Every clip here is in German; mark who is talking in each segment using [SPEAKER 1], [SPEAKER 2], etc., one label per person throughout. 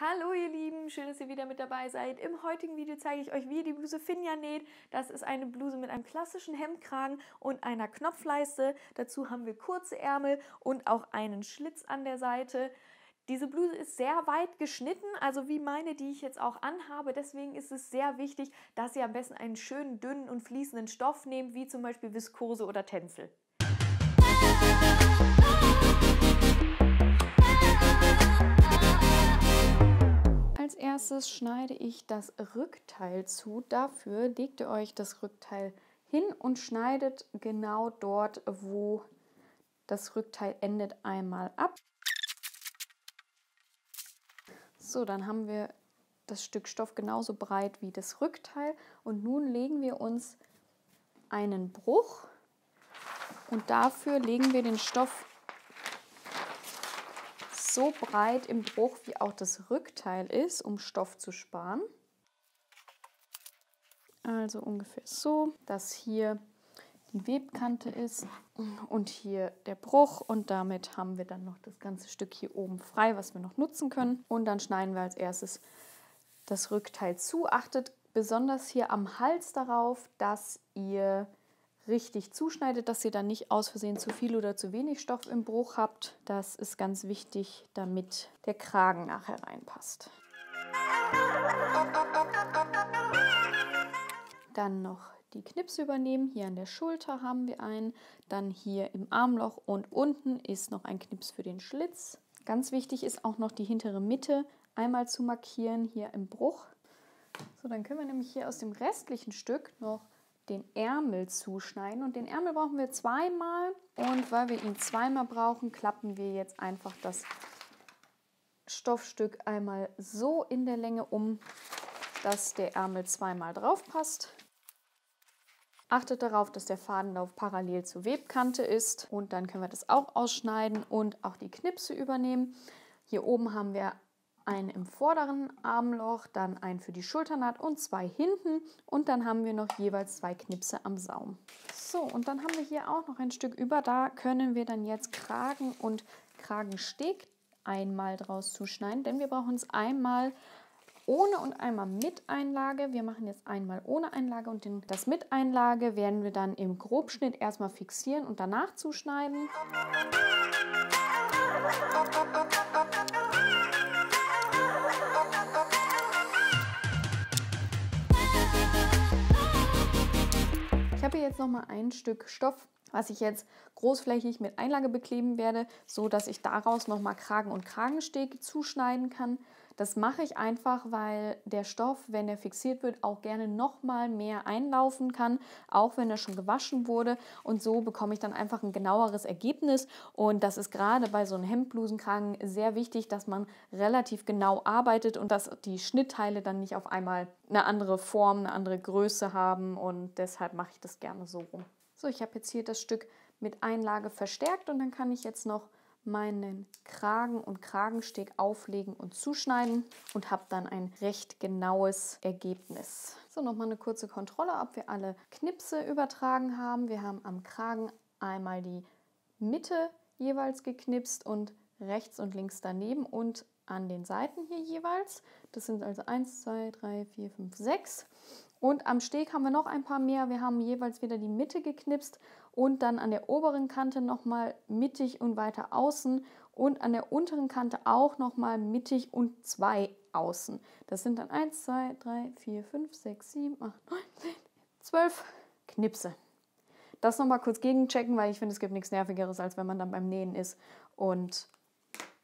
[SPEAKER 1] Hallo ihr Lieben, schön, dass ihr wieder mit dabei seid. Im heutigen Video zeige ich euch, wie ihr die Bluse Finja näht. Das ist eine Bluse mit einem klassischen Hemdkragen und einer Knopfleiste. Dazu haben wir kurze Ärmel und auch einen Schlitz an der Seite. Diese Bluse ist sehr weit geschnitten, also wie meine, die ich jetzt auch anhabe. Deswegen ist es sehr wichtig, dass ihr am besten einen schönen, dünnen und fließenden Stoff nehmt, wie zum Beispiel Viskose oder Tencel. Als erstes schneide ich das Rückteil zu. Dafür legt ihr euch das Rückteil hin und schneidet genau dort, wo das Rückteil endet, einmal ab. So, dann haben wir das Stück Stoff genauso breit wie das Rückteil. Und nun legen wir uns einen Bruch und dafür legen wir den Stoff so breit im Bruch, wie auch das Rückteil ist, um Stoff zu sparen. Also ungefähr so, dass hier die Webkante ist und hier der Bruch, und damit haben wir dann noch das ganze Stück hier oben frei, was wir noch nutzen können. Und dann schneiden wir als erstes das Rückteil zu. Achtet besonders hier am Hals darauf, dass ihr richtig zuschneidet, dass ihr dann nicht aus Versehen zu viel oder zu wenig Stoff im Bruch habt. Das ist ganz wichtig, damit der Kragen nachher reinpasst. Dann noch die Knipse übernehmen. Hier an der Schulter haben wir einen, dann hier im Armloch und unten ist noch ein Knips für den Schlitz. Ganz wichtig ist auch noch die hintere Mitte einmal zu markieren, hier im Bruch. So, dann können wir nämlich hier aus dem restlichen Stück noch den Ärmel zuschneiden, und den Ärmel brauchen wir zweimal, und weil wir ihn zweimal brauchen, klappen wir jetzt einfach das Stoffstück einmal so in der Länge um, dass der Ärmel zweimal drauf passt. Achtet darauf, dass der Fadenlauf parallel zur Webkante ist, und dann können wir das auch ausschneiden und auch die Knipse übernehmen. Hier oben haben wir einen im vorderen Armloch, dann einen für die Schulternaht und zwei hinten, und dann haben wir noch jeweils zwei Knipse am Saum. So, und dann haben wir hier auch noch ein Stück über, da können wir dann jetzt Kragen und Kragensteg einmal draus zuschneiden, denn wir brauchen es einmal ohne und einmal mit Einlage. Wir machen jetzt einmal ohne Einlage, und das mit Einlage werden wir dann im Grobschnitt erstmal fixieren und danach zuschneiden. Ich habe hier jetzt noch mal ein Stück Stoff, was ich jetzt großflächig mit Einlage bekleben werde, so dass ich daraus noch mal Kragen und Kragensteg zuschneiden kann. Das mache ich einfach, weil der Stoff, wenn er fixiert wird, auch gerne noch mal mehr einlaufen kann, auch wenn er schon gewaschen wurde, und so bekomme ich dann einfach ein genaueres Ergebnis. Und das ist gerade bei so einem Hemdblusenkragen sehr wichtig, dass man relativ genau arbeitet und dass die Schnittteile dann nicht auf einmal eine andere Form, eine andere Größe haben, und deshalb mache ich das gerne so rum. So, ich habe jetzt hier das Stück mit Einlage verstärkt, und dann kann ich jetzt noch meinen Kragen und Kragensteg auflegen und zuschneiden und habe dann ein recht genaues Ergebnis. So, nochmal eine kurze Kontrolle, ob wir alle Knipse übertragen haben. Wir haben am Kragen einmal die Mitte jeweils geknipst und rechts und links daneben und an den Seiten hier jeweils. Das sind also 1, 2, 3, 4, 5, 6. Und am Steg haben wir noch ein paar mehr. Wir haben jeweils wieder die Mitte geknipst und dann an der oberen Kante nochmal mittig und weiter außen und an der unteren Kante auch nochmal mittig und 2 außen. Das sind dann 1, 2, 3, 4, 5, 6, 7, 8, 9, 10, 12 Knipse. Das nochmal kurz gegenchecken, weil ich finde, es gibt nichts Nervigeres, als wenn man dann beim Nähen ist und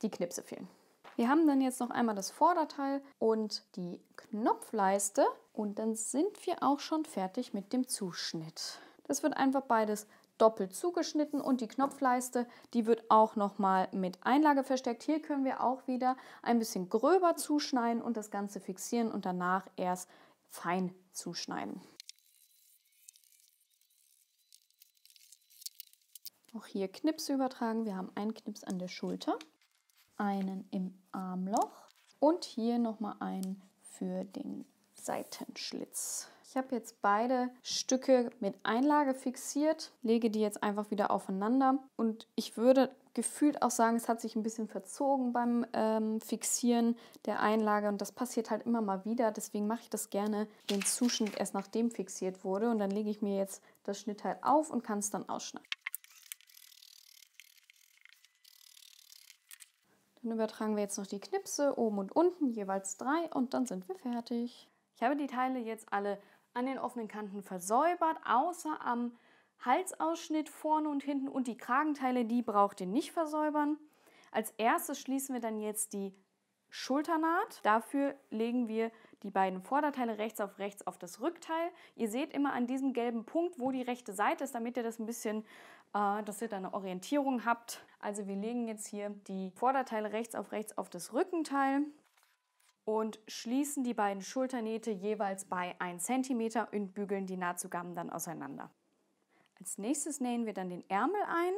[SPEAKER 1] die Knipse fehlen. Wir haben dann jetzt noch einmal das Vorderteil und die Knopfleiste, und dann sind wir auch schon fertig mit dem Zuschnitt. Das wird einfach beides doppelt zugeschnitten, und die Knopfleiste, die wird auch nochmal mit Einlage verstärkt. Hier können wir auch wieder ein bisschen gröber zuschneiden und das Ganze fixieren und danach erst fein zuschneiden. Auch hier Knipse übertragen. Wir haben einen Knips an der Schulter, einen im Armloch und hier nochmal einen für den Seitenschlitz. Ich habe jetzt beide Stücke mit Einlage fixiert, lege die jetzt einfach wieder aufeinander und ich würde gefühlt auch sagen, es hat sich ein bisschen verzogen beim Fixieren der Einlage und das passiert halt immer mal wieder, deswegen mache ich das gerne, den Zuschnitt erst nachdem fixiert wurde und dann lege ich mir jetzt das Schnittteil auf und kann es dann ausschneiden. Dann übertragen wir jetzt noch die Knipse oben und unten, jeweils 3 und dann sind wir fertig. Ich habe die Teile jetzt alle an den offenen Kanten versäubert, außer am Halsausschnitt vorne und hinten und die Kragenteile, die braucht ihr nicht versäubern. Als erstes schließen wir dann jetzt die Schulternaht. Dafür legen wir die beiden Vorderteile rechts auf das Rückteil. Ihr seht immer an diesem gelben Punkt, wo die rechte Seite ist, damit ihr das ein bisschen, dass ihr da eine Orientierung habt. Also wir legen jetzt hier die Vorderteile rechts auf das Rückenteil und schließen die beiden Schulternähte jeweils bei 1 cm und bügeln die Nahtzugaben dann auseinander. Als nächstes nähen wir dann den Ärmel ein.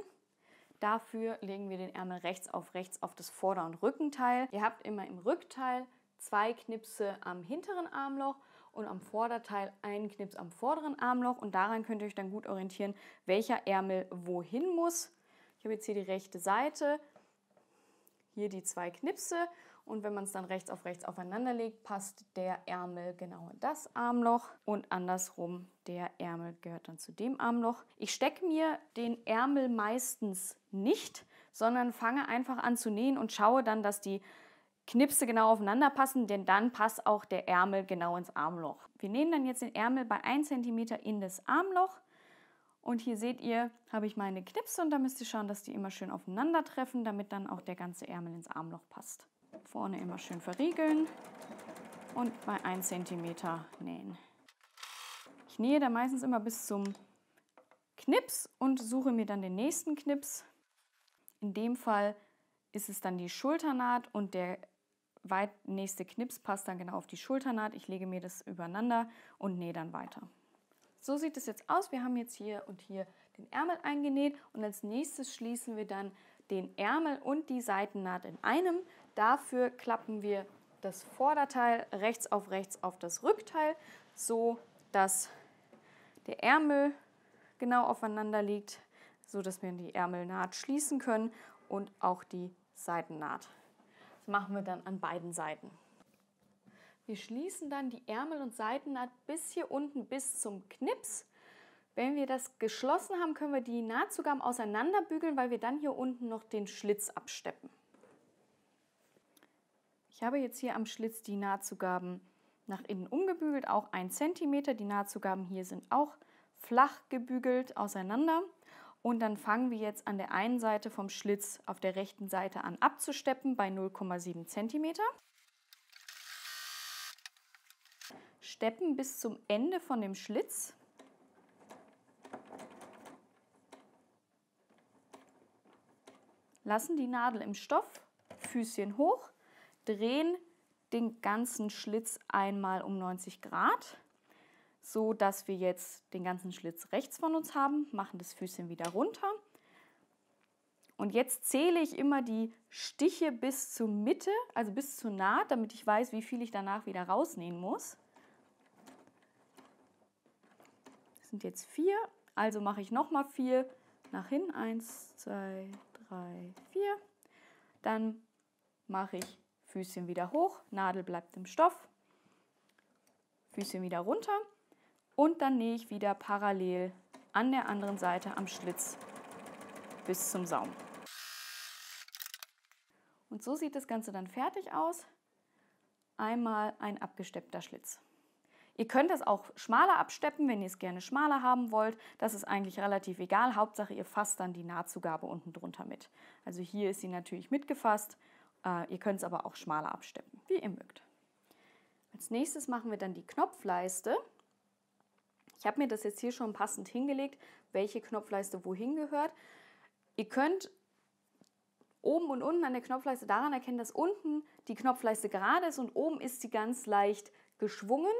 [SPEAKER 1] Dafür legen wir den Ärmel rechts auf das Vorder- und Rückenteil. Ihr habt immer im Rückteil 2 Knipse am hinteren Armloch und am Vorderteil einen Knips am vorderen Armloch und daran könnt ihr euch dann gut orientieren, welcher Ärmel wohin muss. Ich habe jetzt hier die rechte Seite, hier die 2 Knipse und wenn man es dann rechts aufeinander legt, passt der Ärmel genau in das Armloch und andersrum, der Ärmel gehört dann zu dem Armloch. Ich stecke mir den Ärmel meistens nicht, sondern fange einfach an zu nähen und schaue dann, dass die Knipse genau aufeinander passen, denn dann passt auch der Ärmel genau ins Armloch. Wir nähen dann jetzt den Ärmel bei 1 cm in das Armloch. Und hier seht ihr, habe ich meine Knipse und da müsst ihr schauen, dass die immer schön aufeinander treffen, damit dann auch der ganze Ärmel ins Armloch passt. Vorne immer schön verriegeln und bei 1 cm nähen. Ich nähe da meistens immer bis zum Knips und suche mir dann den nächsten Knips. In dem Fall ist es dann die Schulternaht und der nächste Knips passt dann genau auf die Schulternaht. Ich lege mir das übereinander und nähe dann weiter. So sieht es jetzt aus. Wir haben jetzt hier und hier den Ärmel eingenäht und als nächstes schließen wir dann den Ärmel und die Seitennaht in einem. Dafür klappen wir das Vorderteil rechts auf das Rückteil, so dass der Ärmel genau aufeinander liegt, so dass wir die Ärmelnaht schließen können und auch die Seitennaht. Das machen wir dann an beiden Seiten. Wir schließen dann die Ärmel- und Seitennaht bis hier unten bis zum Knips. Wenn wir das geschlossen haben, können wir die Nahtzugaben auseinanderbügeln, weil wir dann hier unten noch den Schlitz absteppen. Ich habe jetzt hier am Schlitz die Nahtzugaben nach innen umgebügelt, auch 1 cm. Die Nahtzugaben hier sind auch flach gebügelt auseinander. Und dann fangen wir jetzt an der einen Seite vom Schlitz auf der rechten Seite an abzusteppen bei 0,7 cm. Steppen bis zum Ende von dem Schlitz. Lassen die Nadel im Stoff, Füßchen hoch, drehen den ganzen Schlitz einmal um 90 Grad, so dass wir jetzt den ganzen Schlitz rechts von uns haben, machen das Füßchen wieder runter. Und jetzt zähle ich immer die Stiche bis zur Mitte, also bis zur Naht, damit ich weiß, wie viel ich danach wieder rausnähen muss. Das sind jetzt 4, also mache ich nochmal 4 nach hinten, 1, 2, 3, 4. Dann mache ich Füßchen wieder hoch, Nadel bleibt im Stoff, Füßchen wieder runter und dann nähe ich wieder parallel an der anderen Seite am Schlitz bis zum Saum. Und so sieht das Ganze dann fertig aus. Einmal ein abgesteppter Schlitz. Ihr könnt das auch schmaler absteppen, wenn ihr es gerne schmaler haben wollt. Das ist eigentlich relativ egal. Hauptsache, ihr fasst dann die Nahtzugabe unten drunter mit. Also hier ist sie natürlich mitgefasst. Ihr könnt es aber auch schmaler absteppen, wie ihr mögt. Als nächstes machen wir dann die Knopfleiste. Ich habe mir das jetzt hier schon passend hingelegt, welche Knopfleiste wohin gehört. Ihr könnt oben und unten an der Knopfleiste daran erkennen, dass unten die Knopfleiste gerade ist und oben ist sie ganz leicht geschwungen.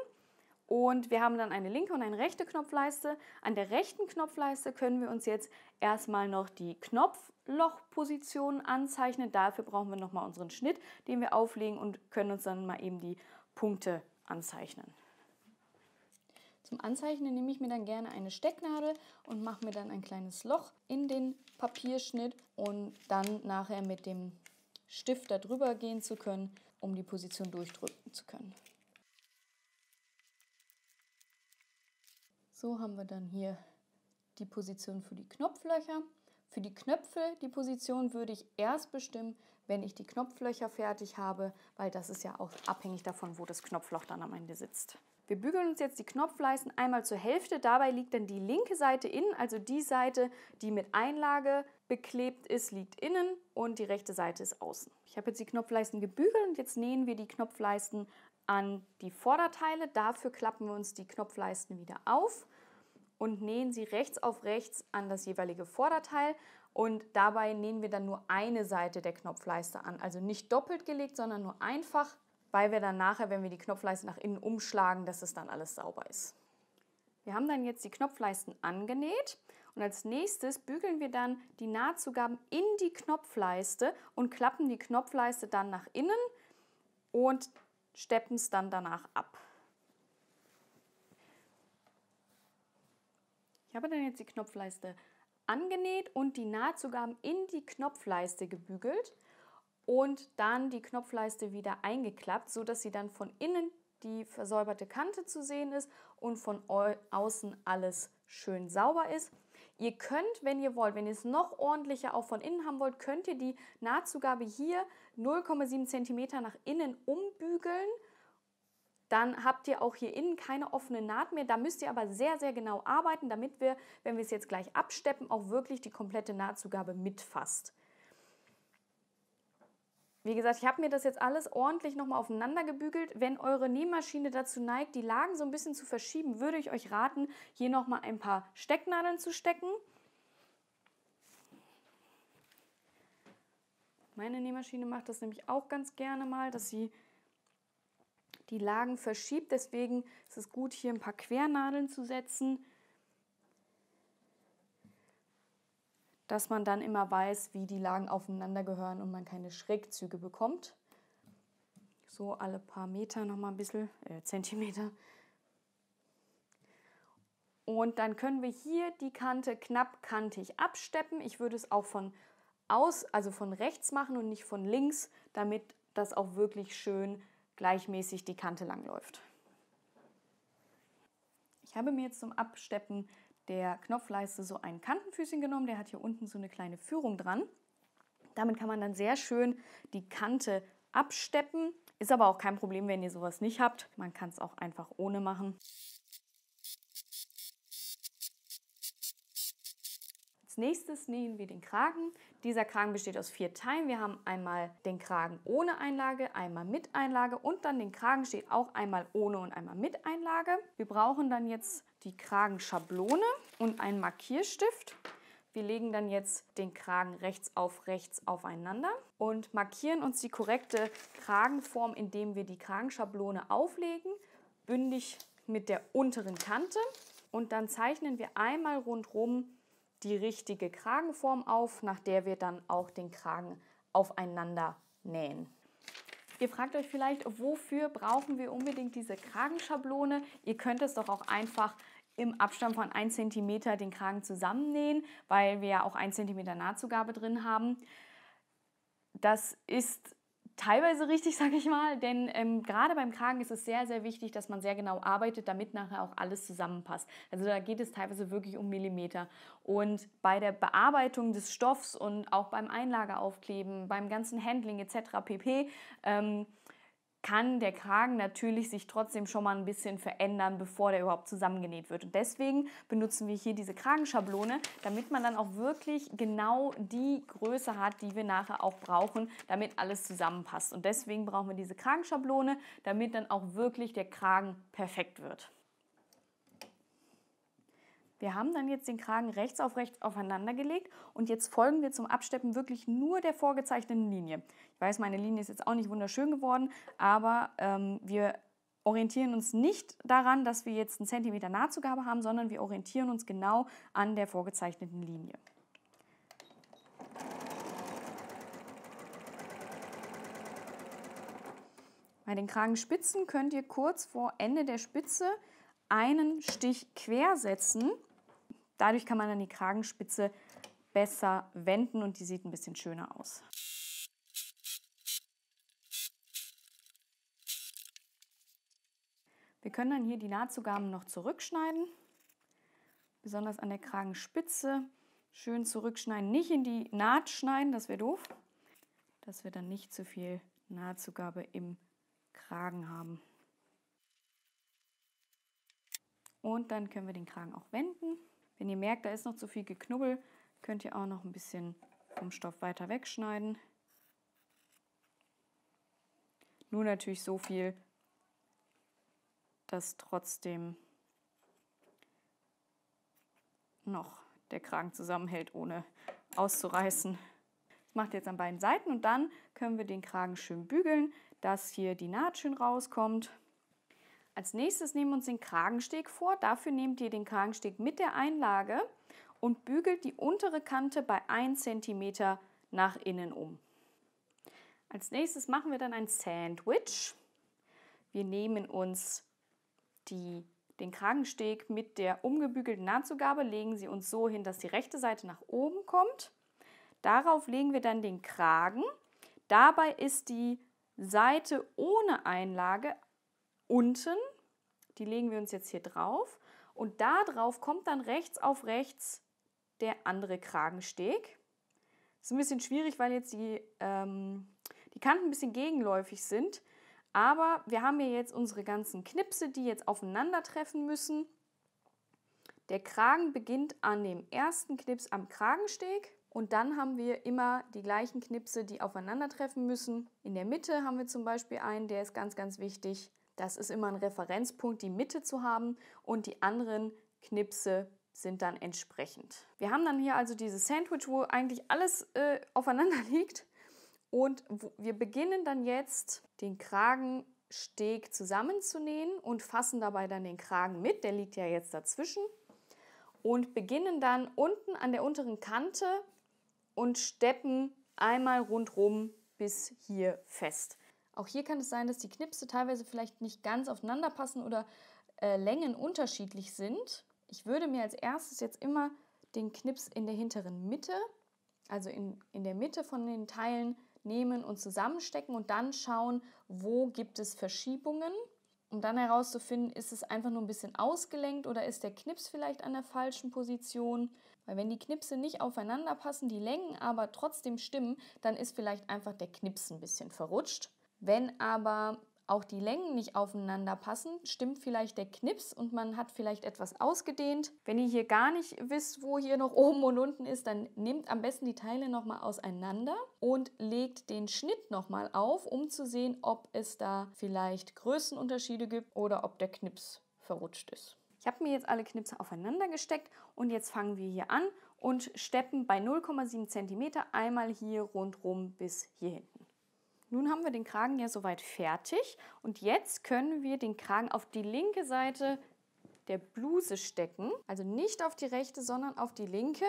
[SPEAKER 1] Und wir haben dann eine linke und eine rechte Knopfleiste. An der rechten Knopfleiste können wir uns jetzt erstmal noch die Knopflochposition anzeichnen. Dafür brauchen wir nochmal unseren Schnitt, den wir auflegen und können uns dann mal eben die Punkte anzeichnen. Zum Anzeichnen nehme ich mir dann gerne eine Stecknadel und mache mir dann ein kleines Loch in den Papierschnitt und dann nachher mit dem Stift da drüber gehen zu können, um die Position durchdrücken zu können. So haben wir dann hier die Position für die Knopflöcher. Für die Knöpfe, die Position würde ich erst bestimmen, wenn ich die Knopflöcher fertig habe, weil das ist ja auch abhängig davon, wo das Knopfloch dann am Ende sitzt. Wir bügeln uns jetzt die Knopfleisten einmal zur Hälfte. Dabei liegt dann die linke Seite innen, also die Seite, die mit Einlage beklebt ist, liegt innen und die rechte Seite ist außen. Ich habe jetzt die Knopfleisten gebügelt und jetzt nähen wir die Knopfleisten an die Vorderteile. Dafür klappen wir uns die Knopfleisten wieder auf und nähen sie rechts auf rechts an das jeweilige Vorderteil. Und dabei nähen wir dann nur eine Seite der Knopfleiste an. Also nicht doppelt gelegt, sondern nur einfach, weil wir dann nachher, wenn wir die Knopfleiste nach innen umschlagen, dass es dann alles sauber ist. Wir haben dann jetzt die Knopfleisten angenäht und als nächstes bügeln wir dann die Nahtzugaben in die Knopfleiste und klappen die Knopfleiste dann nach innen und steppen es dann danach ab. Ich habe dann jetzt die Knopfleiste angenäht und die Nahtzugaben in die Knopfleiste gebügelt und dann die Knopfleiste wieder eingeklappt, sodass sie dann von innen die versäuberte Kante zu sehen ist und von außen alles schön sauber ist. Ihr könnt, wenn ihr wollt, wenn ihr es noch ordentlicher auch von innen haben wollt, könnt ihr die Nahtzugabe hier 0,7 cm nach innen umbügeln. Dann habt ihr auch hier innen keine offene Naht mehr. Da müsst ihr aber sehr, sehr genau arbeiten, damit wir, wenn wir es jetzt gleich absteppen, auch wirklich die komplette Nahtzugabe mitfasst. Wie gesagt, ich habe mir das jetzt alles ordentlich nochmal aufeinander gebügelt. Wenn eure Nähmaschine dazu neigt, die Lagen so ein bisschen zu verschieben, würde ich euch raten, hier nochmal ein paar Stecknadeln zu stecken. Meine Nähmaschine macht das nämlich auch ganz gerne mal, dass sie die Lagen verschiebt. Deswegen ist es gut, hier ein paar Quernadeln zu setzen, dass man dann immer weiß, wie die Lagen aufeinander gehören und man keine Schrägzüge bekommt. So alle paar Meter nochmal ein bisschen, Zentimeter. Und dann können wir hier die Kante knapp kantig absteppen. Ich würde es auch von rechts machen und nicht von links, damit das auch wirklich schön gleichmäßig die Kante lang läuft. Ich habe mir jetzt zum Absteppen der Knopfleiste so ein Kantenfüßchen genommen. Der hat hier unten so eine kleine Führung dran. Damit kann man dann sehr schön die Kante absteppen. Ist aber auch kein Problem, wenn ihr sowas nicht habt. Man kann es auch einfach ohne machen. Als nächstes nähen wir den Kragen. Dieser Kragen besteht aus 4 Teilen. Wir haben einmal den Kragen ohne Einlage, einmal mit Einlage und dann den Kragen steht auch einmal ohne und einmal mit Einlage. Wir brauchen dann jetzt die Kragenschablone und einen Markierstift. Wir legen dann jetzt den Kragen rechts aufeinander und markieren uns die korrekte Kragenform, indem wir die Kragenschablone auflegen, bündig mit der unteren Kante und dann zeichnen wir einmal rundherum die richtige Kragenform auf, nach der wir dann auch den Kragen aufeinander nähen. Ihr fragt euch vielleicht, wofür brauchen wir unbedingt diese Kragenschablone? Ihr könnt es doch auch einfach im Abstand von 1 cm den Kragen zusammennähen, weil wir ja auch 1 cm Nahtzugabe drin haben. Das ist teilweise richtig, sage ich mal, denn gerade beim Kragen ist es sehr, sehr wichtig, dass man sehr genau arbeitet, damit nachher auch alles zusammenpasst. Also da geht es teilweise wirklich um Millimeter. Und bei der Bearbeitung des Stoffs und auch beim Einlageaufkleben, beim ganzen Handling etc. pp. Kann der Kragen natürlich sich trotzdem schon mal ein bisschen verändern, bevor der überhaupt zusammengenäht wird. Und deswegen benutzen wir hier diese Kragenschablone, damit man dann auch wirklich genau die Größe hat, die wir nachher auch brauchen, damit alles zusammenpasst. Und deswegen brauchen wir diese Kragenschablone, damit dann auch wirklich der Kragen perfekt wird. Wir haben dann jetzt den Kragen rechts aufeinander gelegt und jetzt folgen wir zum Absteppen wirklich nur der vorgezeichneten Linie. Ich weiß, meine Linie ist jetzt auch nicht wunderschön geworden, aber wir orientieren uns nicht daran, dass wir jetzt 1 cm Nahtzugabe haben, sondern wir orientieren uns genau an der vorgezeichneten Linie. Bei den Kragenspitzen könnt ihr kurz vor Ende der Spitze einen Stich quer setzen. Dadurch kann man dann die Kragenspitze besser wenden und die sieht ein bisschen schöner aus. Wir können dann hier die Nahtzugaben noch zurückschneiden, besonders an der Kragenspitze. Schön zurückschneiden, nicht in die Naht schneiden, das wäre doof, dass wir dann nicht zu viel Nahtzugabe im Kragen haben. Und dann können wir den Kragen auch wenden. Wenn ihr merkt, da ist noch zu viel Geknubbel, könnt ihr auch noch ein bisschen vom Stoff weiter wegschneiden. Nur natürlich so viel, dass trotzdem noch der Kragen zusammenhält, ohne auszureißen. Das macht ihr jetzt an beiden Seiten und dann können wir den Kragen schön bügeln, dass hier die Naht schön rauskommt. Als nächstes nehmen wir uns den Kragensteg vor. Dafür nehmt ihr den Kragensteg mit der Einlage und bügelt die untere Kante bei 1 cm nach innen um. Als nächstes machen wir dann ein Sandwich. Wir nehmen uns den Kragensteg mit der umgebügelten Nahtzugabe, legen sie uns so hin, dass die rechte Seite nach oben kommt. Darauf legen wir dann den Kragen. Dabei ist die Seite ohne Einlage unten. Die legen wir uns jetzt hier drauf. Und da drauf kommt dann rechts auf rechts der andere Kragensteg. Das ist ein bisschen schwierig, weil jetzt die Kanten ein bisschen gegenläufig sind. Aber wir haben hier jetzt unsere ganzen Knipse, die jetzt aufeinandertreffen müssen. Der Kragen beginnt an dem ersten Knips am Kragensteg und dann haben wir immer die gleichen Knipse, die aufeinandertreffen müssen. In der Mitte haben wir zum Beispiel einen, der ist ganz, ganz wichtig. Das ist immer ein Referenzpunkt, die Mitte zu haben und die anderen Knipse sind dann entsprechend. Wir haben dann hier also dieses Sandwich, wo eigentlich alles aufeinander liegt. Und wir beginnen dann jetzt den Kragensteg zusammenzunähen und fassen dabei dann den Kragen mit, der liegt ja jetzt dazwischen. Und beginnen dann unten an der unteren Kante und steppen einmal rundherum bis hier fest. Auch hier kann es sein, dass die Knipse teilweise vielleicht nicht ganz aufeinander passen oder Längen unterschiedlich sind. Ich würde mir als erstes jetzt immer den Knips in der hinteren Mitte, also in der Mitte von den Teilen, nehmen und zusammenstecken und dann schauen, wo gibt es Verschiebungen, um dann herauszufinden, ist es einfach nur ein bisschen ausgelenkt oder ist der Knips vielleicht an der falschen Position. Weil wenn die Knipse nicht aufeinander passen, die Längen aber trotzdem stimmen, dann ist vielleicht einfach der Knips ein bisschen verrutscht. Wenn aber auch die Längen nicht aufeinander passen, stimmt vielleicht der Knips und man hat vielleicht etwas ausgedehnt. Wenn ihr hier gar nicht wisst, wo hier noch oben und unten ist, dann nehmt am besten die Teile nochmal auseinander und legt den Schnitt nochmal auf, um zu sehen, ob es da vielleicht Größenunterschiede gibt oder ob der Knips verrutscht ist. Ich habe mir jetzt alle Knipse aufeinander gesteckt und jetzt fangen wir hier an und steppen bei 0,7 cm einmal hier rundherum bis hier hinten. Nun haben wir den Kragen ja soweit fertig und jetzt können wir den Kragen auf die linke Seite der Bluse stecken. Also nicht auf die rechte, sondern auf die linke.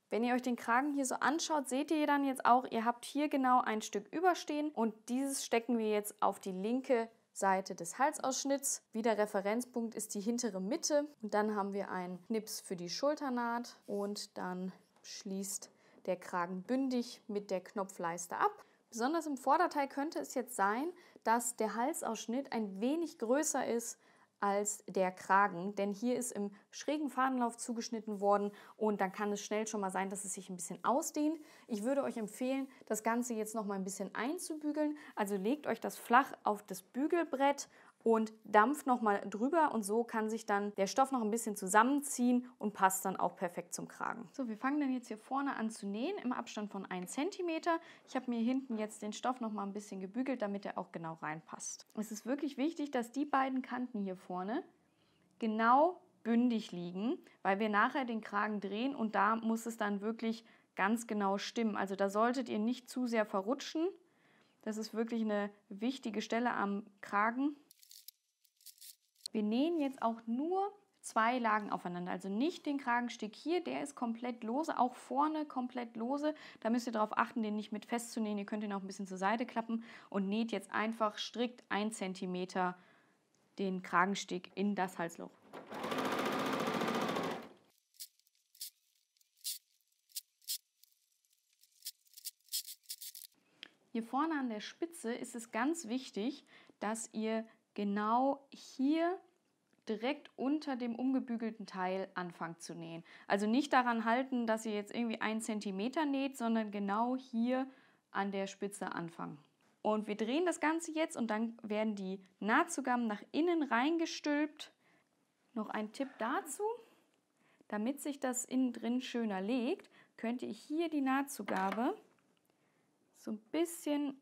[SPEAKER 1] Wenn ihr euch den Kragen hier so anschaut, seht ihr dann jetzt auch, ihr habt hier genau ein Stück überstehen und dieses stecken wir jetzt auf die linke Seite des Halsausschnitts. Wieder Referenzpunkt ist die hintere Mitte und dann haben wir einen Knips für die Schulternaht und dann schließt der Kragen bündig mit der Knopfleiste ab. Besonders im Vorderteil könnte es jetzt sein, dass der Halsausschnitt ein wenig größer ist als der Kragen, denn hier ist im schrägen Fadenlauf zugeschnitten worden und dann kann es schnell schon mal sein, dass es sich ein bisschen ausdehnt. Ich würde euch empfehlen, das Ganze jetzt noch mal ein bisschen einzubügeln. Also legt euch das flach auf das Bügelbrett und dampft nochmal drüber und so kann sich dann der Stoff noch ein bisschen zusammenziehen und passt dann auch perfekt zum Kragen. So, wir fangen dann jetzt hier vorne an zu nähen im Abstand von 1 cm. Ich habe mir hinten jetzt den Stoff noch mal ein bisschen gebügelt, damit er auch genau reinpasst. Es ist wirklich wichtig, dass die beiden Kanten hier vorne genau bündig liegen, weil wir nachher den Kragen drehen und da muss es dann wirklich ganz genau stimmen. Also da solltet ihr nicht zu sehr verrutschen. Das ist wirklich eine wichtige Stelle am Kragen. Wir nähen jetzt auch nur 2 Lagen aufeinander. Also nicht den Kragensteg hier, der ist komplett lose, auch vorne komplett lose. Da müsst ihr darauf achten, den nicht mit festzunähen. Ihr könnt ihn auch ein bisschen zur Seite klappen und näht jetzt einfach strikt 1 cm den Kragensteg in das Halsloch. Hier vorne an der Spitze ist es ganz wichtig, dass ihr genau hier direkt unter dem umgebügelten Teil anfangt zu nähen. Also nicht daran halten, dass ihr jetzt irgendwie 1 cm näht, sondern genau hier an der Spitze anfangen. Und wir drehen das Ganze jetzt und dann werden die Nahtzugaben nach innen reingestülpt. Noch ein Tipp dazu: Damit sich das innen drin schöner legt, könnt ihr hier die Nahtzugabe so ein bisschen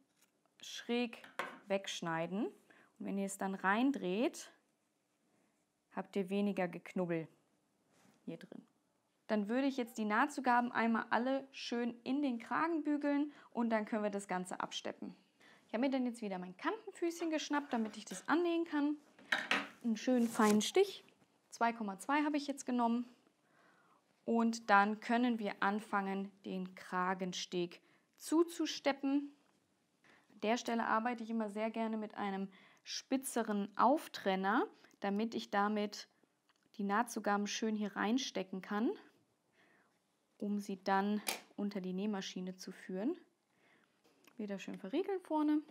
[SPEAKER 1] schräg wegschneiden. Und wenn ihr es dann reindreht, habt ihr weniger Geknubbel hier drin. Dann würde ich jetzt die Nahtzugaben einmal alle schön in den Kragen bügeln und dann können wir das Ganze absteppen. Ich habe mir dann jetzt wieder mein Kantenfüßchen geschnappt, damit ich das annähen kann. Einen schönen feinen Stich, 2,2 habe ich jetzt genommen. Und dann können wir anfangen, den Kragensteg zuzusteppen. An der Stelle arbeite ich immer sehr gerne mit einem spitzeren Auftrenner, damit ich damit die Nahtzugaben schön hier reinstecken kann, um sie dann unter die Nähmaschine zu führen. Wieder schön verriegeln vorne.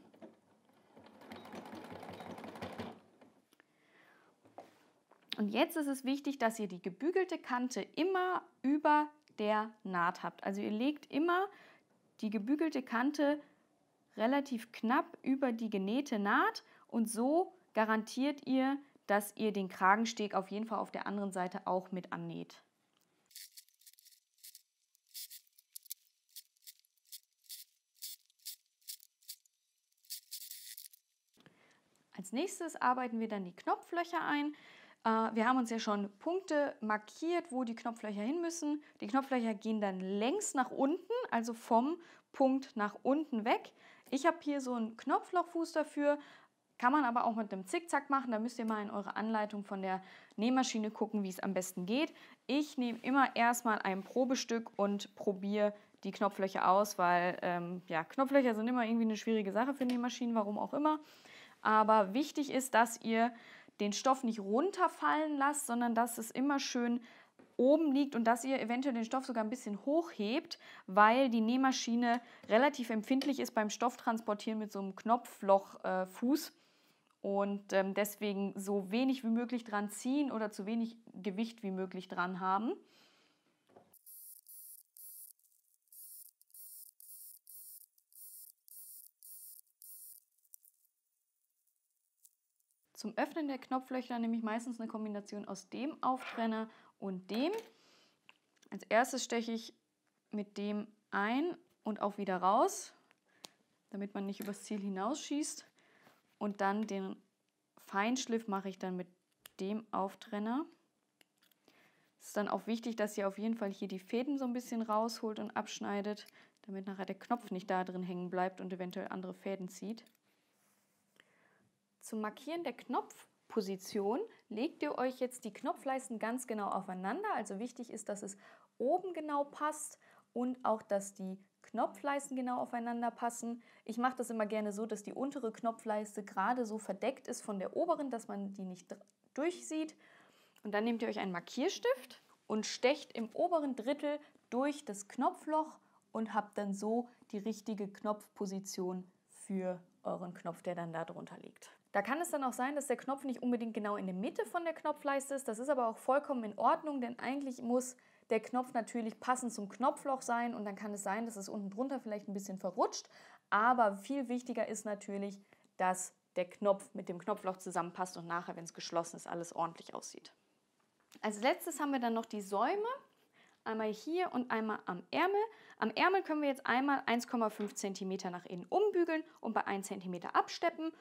[SPEAKER 1] Und jetzt ist es wichtig, dass ihr die gebügelte Kante immer über der Naht habt. Also ihr legt immer die gebügelte Kante relativ knapp über die genähte Naht und so garantiert ihr, dass ihr den Kragensteg auf jeden Fall auf der anderen Seite auch mit annäht. Als nächstes arbeiten wir dann die Knopflöcher ein. Wir haben uns ja schon Punkte markiert, wo die Knopflöcher hin müssen. Die Knopflöcher gehen dann längs nach unten, also vom Punkt nach unten weg. Ich habe hier so einen Knopflochfuß dafür, kann man aber auch mit einem Zickzack machen. Da müsst ihr mal in eure Anleitung von der Nähmaschine gucken, wie es am besten geht. Ich nehme immer erstmal ein Probestück und probiere die Knopflöcher aus, weil ja, Knopflöcher sind immer irgendwie eine schwierige Sache für Nähmaschinen, warum auch immer. Aber wichtig ist, dass ihr den Stoff nicht runterfallen lasst, sondern dass es immer schön oben liegt und dass ihr eventuell den Stoff sogar ein bisschen hochhebt, weil die Nähmaschine relativ empfindlich ist beim Stofftransportieren mit so einem Knopflochfuß und deswegen so wenig wie möglich dran ziehen oder zu wenig Gewicht wie möglich dran haben. Zum Öffnen der Knopflöcher nehme ich meistens eine Kombination aus dem Auftrenner und dem. Als erstes steche ich mit dem ein und auch wieder raus, damit man nicht übers Ziel hinausschießt. Und dann den Feinschliff mache ich dann mit dem Auftrenner. Es ist dann auch wichtig, dass ihr auf jeden Fall hier die Fäden so ein bisschen rausholt und abschneidet, damit nachher der Knopf nicht da drin hängen bleibt und eventuell andere Fäden zieht. Zum Markieren der Knopfposition legt ihr euch jetzt die Knopfleisten ganz genau aufeinander. Also wichtig ist, dass es oben genau passt und auch, dass die Knopfleisten genau aufeinander passen. Ich mache das immer gerne so, dass die untere Knopfleiste gerade so verdeckt ist von der oberen, dass man die nicht durchsieht. Und dann nehmt ihr euch einen Markierstift und stecht im oberen Drittel durch das Knopfloch und habt dann so die richtige Knopfposition für euren Knopf, der dann da drunter liegt. Da kann es dann auch sein, dass der Knopf nicht unbedingt genau in der Mitte von der Knopfleiste ist. Das ist aber auch vollkommen in Ordnung, denn eigentlich muss der Knopf natürlich passend zum Knopfloch sein und dann kann es sein, dass es unten drunter vielleicht ein bisschen verrutscht. Aber viel wichtiger ist natürlich, dass der Knopf mit dem Knopfloch zusammenpasst und nachher, wenn es geschlossen ist, alles ordentlich aussieht. Als letztes haben wir dann noch die Säume. Einmal hier und einmal am Ärmel. Am Ärmel können wir jetzt einmal 1,5 cm nach innen umbügeln und bei 1 cm absteppen.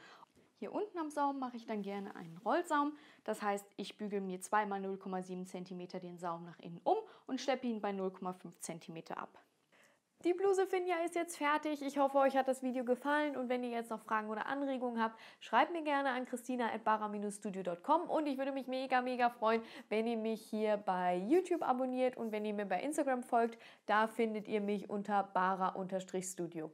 [SPEAKER 1] Hier unten am Saum mache ich dann gerne einen Rollsaum. Das heißt, ich bügele mir zweimal 0,7 cm den Saum nach innen um und steppe ihn bei 0,5 cm ab.
[SPEAKER 2] Die Bluse Finja ist jetzt fertig. Ich hoffe, euch hat das Video gefallen und wenn ihr jetzt noch Fragen oder Anregungen habt, schreibt mir gerne an christina@bara-studio.com und ich würde mich mega freuen, wenn ihr mich hier bei YouTube abonniert und wenn ihr mir bei Instagram folgt, da findet ihr mich unter bara-studio.